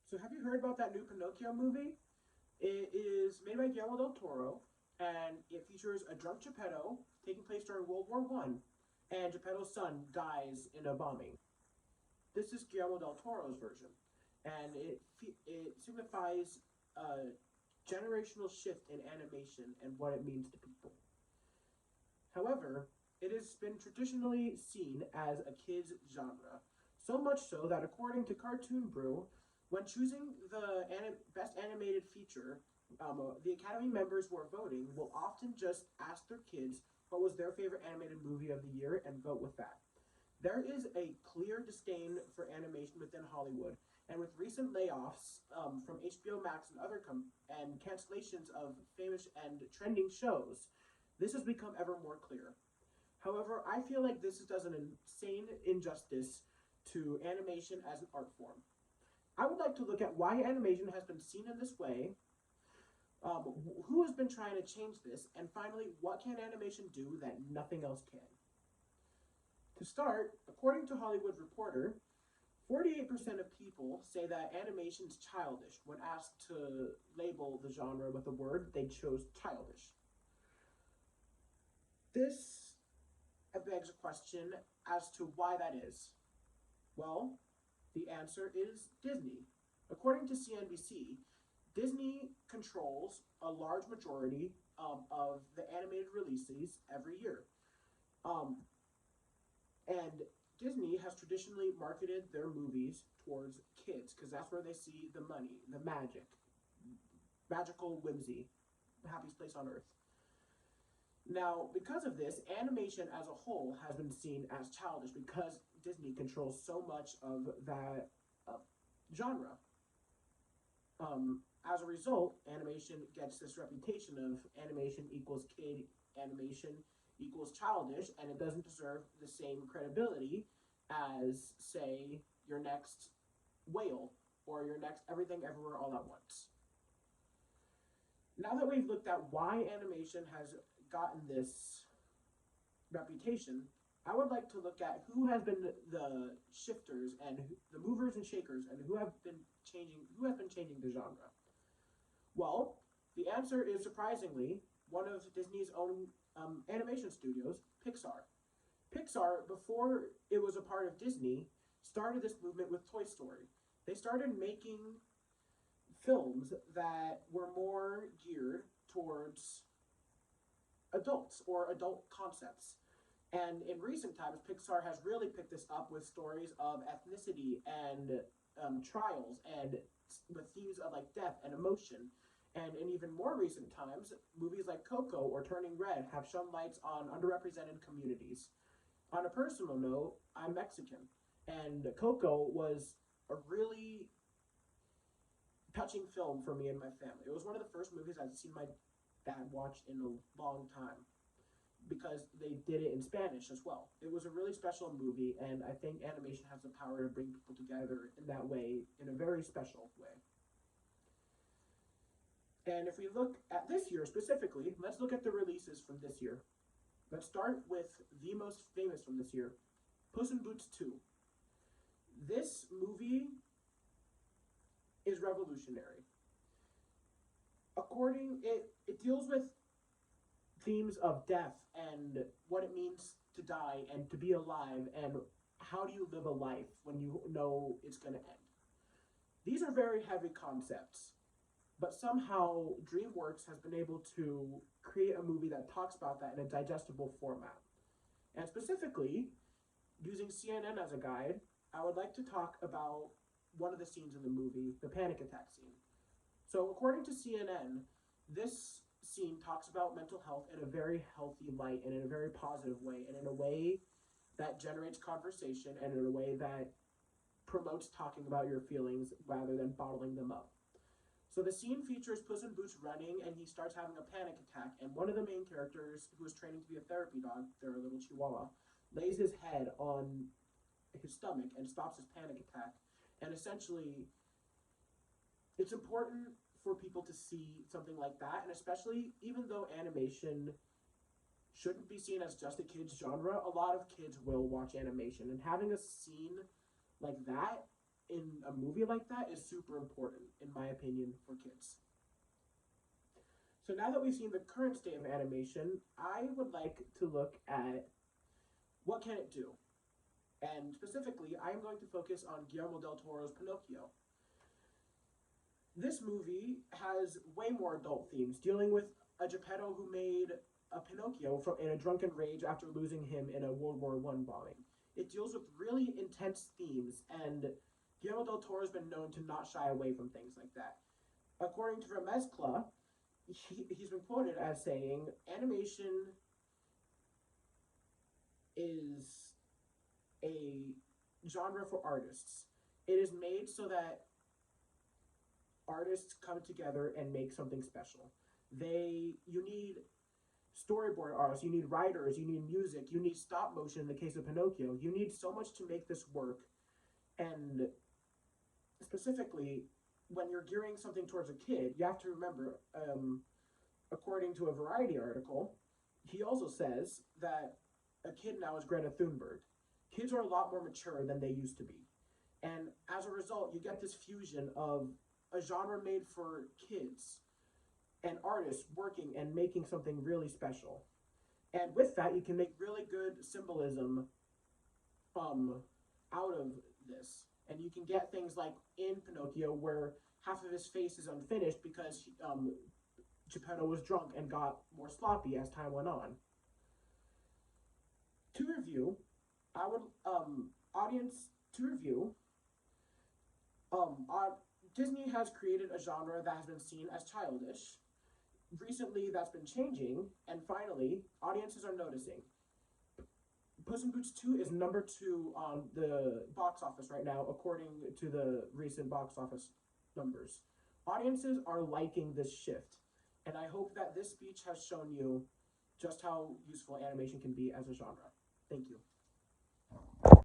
So have you heard about that new Pinocchio movie? It is made by Guillermo del Toro, and it features a drunk Geppetto taking place during World War One, and Geppetto's son dies in a bombing. This is Guillermo del Toro's version, and it signifies a generational shift in animation and what it means to people. However, it has been traditionally seen as a kids genre, so much so that according to Cartoon Brew, when choosing the best animated feature, the Academy members who are voting will often just ask their kids what was their favorite animated movie of the year and vote with that. There is a clear disdain for animation within Hollywood, and with recent layoffs from HBO Max and and cancellations of famous and trending shows, this has become ever more clear. However, I feel like this does an insane injustice to animation as an art form. I would like to look at why animation has been seen in this way, who has been trying to change this, and finally, what can animation do that nothing else can? To start, according to Hollywood Reporter, 48% of people say that animation is childish. When asked to label the genre with a word, they chose childish. This begs a question as to why that is. Well, the answer is Disney. According to CNBC, Disney controls a large majority of the animated releases every year. Um, and Disney has traditionally marketed their movies towards kids because that's where they see the money, the magical whimsy, the happiest place on earth. Now, because of this, animation as a whole has been seen as childish because Disney controls so much of that genre. As a result, animation gets this reputation of animation equals kid, animation equals childish, and it doesn't deserve the same credibility as, say, your next Whale or your next Everything Everywhere All at Once. Now that we've looked at why animation has gotten this reputation, I would like to look at who has been the shifters and the movers and shakers and who has been changing the genre. Well, the answer is surprisingly one of Disney's own animation studios, Pixar. Pixar, before it was a part of Disney, started this movement with Toy Story. They started making films that were more geared towards adults or adult concepts. And in recent times, Pixar has really picked this up with stories of ethnicity and trials and with themes of like death and emotion. And in even more recent times, movies like Coco or Turning Red have shone lights on underrepresented communities. On a personal note, I'm Mexican, and Coco was a really touching film for me and my family. It was one of the first movies I'd seen my dad watch in a long time because they did it in Spanish as well. It was a really special movie, and I think animation has the power to bring people together in that way, in a very special way. And if we look at this year specifically, let's look at the releases from this year. Let's start with the most famous from this year, Puss in Boots 2. This movie is revolutionary. It deals with themes of death and what it means to die and to be alive and how do you live a life when you know it's going to end. These are very heavy concepts, but somehow DreamWorks has been able to create a movie that talks about that in a digestible format. And specifically, using CNN as a guide, I would like to talk about one of the scenes in the movie, the panic attack scene. So, according to CNN, this scene talks about mental health in a very healthy light and in a very positive way, and in a way that generates conversation and in a way that promotes talking about your feelings rather than bottling them up. So the scene features Puss in Boots running, and he starts having a panic attack. And one of the main characters, who is training to be a therapy dog, their little chihuahua, lays his head on his stomach and stops his panic attack. And essentially, it's important for people to see something like that, and especially even though animation shouldn't be seen as just a kids genre, a lot of kids will watch animation, and having a scene like that in a movie like that is super important, in my opinion, for kids. So now that we've seen the current state of animation, I would like to look at what can it do. And specifically, I am going to focus on Guillermo del Toro's Pinocchio. This movie has way more adult themes, dealing with a Geppetto who made a Pinocchio in a drunken rage after losing him in a World War I bombing. It deals with really intense themes, and Guillermo del Toro has been known to not shy away from things like that. According to Remezcla, he's been quoted as saying, animation is a genre for artists. It is made so that artists come together and make something special. You need storyboard artists, you need writers, you need music, you need stop motion in the case of Pinocchio. You need so much to make this work. And specifically, when you're gearing something towards a kid, you have to remember, according to a Variety article, he also says that a kid now is Greta Thunberg. Kids are a lot more mature than they used to be. And as a result, you get this fusion of a genre made for kids and artists working and making something really special. And with that, you can make really good symbolism out of this. And you can get things like in Pinocchio, where half of his face is unfinished because Geppetto was drunk and got more sloppy as time went on. To review, I would audience to review. Disney has created a genre that has been seen as childish. Recently, that's been changing, and finally, audiences are noticing. Puss in Boots 2 is number 2 on the box office right now, according to the recent box office numbers. Audiences are liking this shift, and I hope that this speech has shown you just how useful animation can be as a genre. Thank you.